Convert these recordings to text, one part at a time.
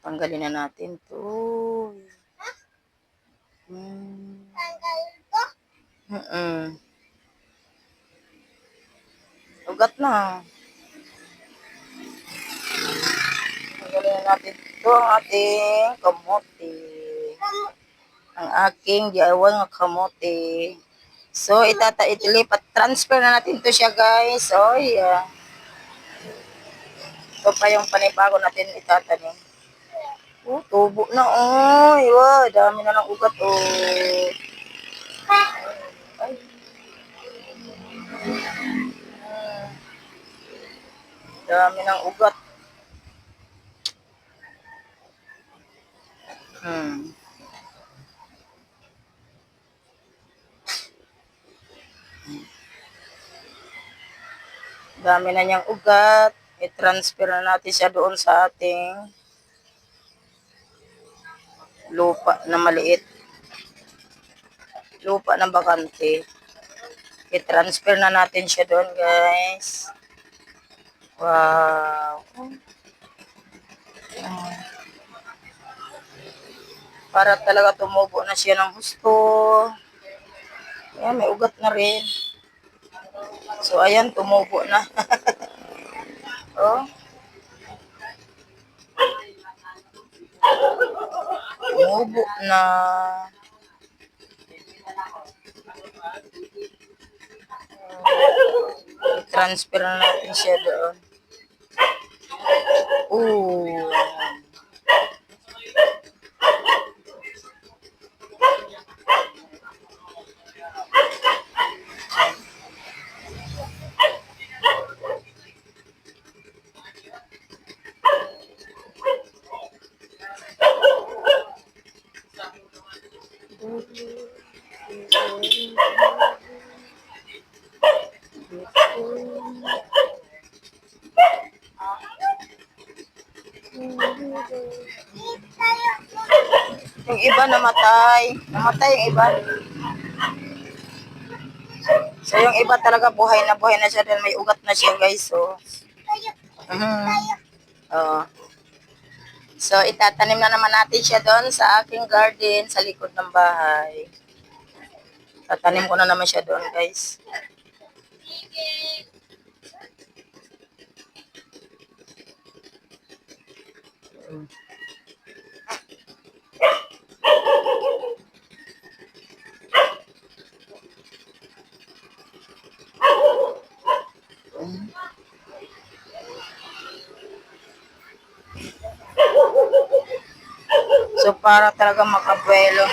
Tanggalin na natin 'to. Mm. Ugat na. Tanggalin na natin 'to ang ating kamote. Ang aking DIY nga kamote. So, itilipat, transfer na natin to siya, guys. So, yeah. Ito pa yung panibago natin itatanim. Oh, tubo na, oh. Wow, dami na ng ugat, oh. Ay. Dami ng ugat. Dami na niyang ugat. I-transfer na natin siya doon sa ating lupa na maliit. Lupa na bakante. I-transfer na natin siya doon, guys. Wow. Para talaga tumubo na siya ng husto. Ayan, may ugat na rin. So, ayan, tumubo na. Oh. Tumubo na. I-transfer na natin siya doon. Ooh. Yung iba namatay. Namatay yung iba. So, yung iba talaga buhay na siya dahil may ugat na siya, guys. So, So, itatanim na naman natin siya doon sa aking garden sa likod ng bahay. Tatanim ko na naman siya doon, guys. So, para talaga makabuelo.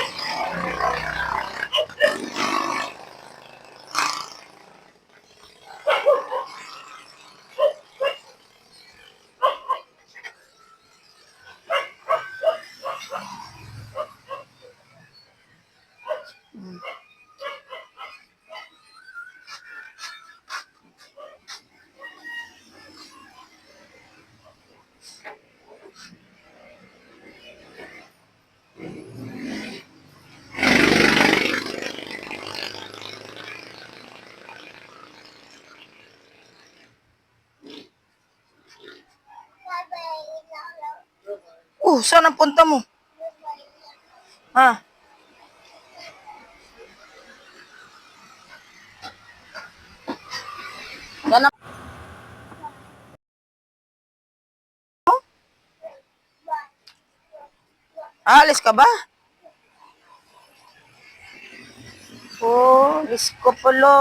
Saan ang punta mo? Ha? Saan ang... Alis ka ba? Oh, Diyos pala.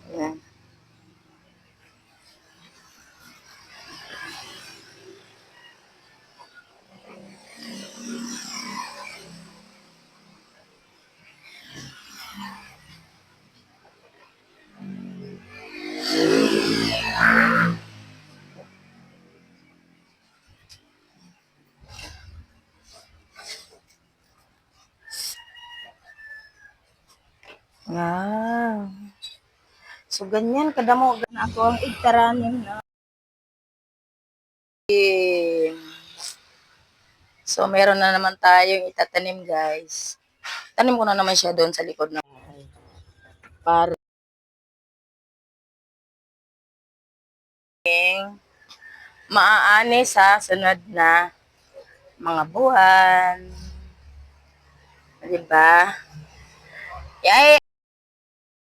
Ayan. Wow. So, ganyan kadamo na ako ang igtaranin na. So, meron na naman tayong itatanim, guys. Tanim ko na naman siya doon sa likod ng bahay. Para maaani sa sunod na mga buwan. Diba?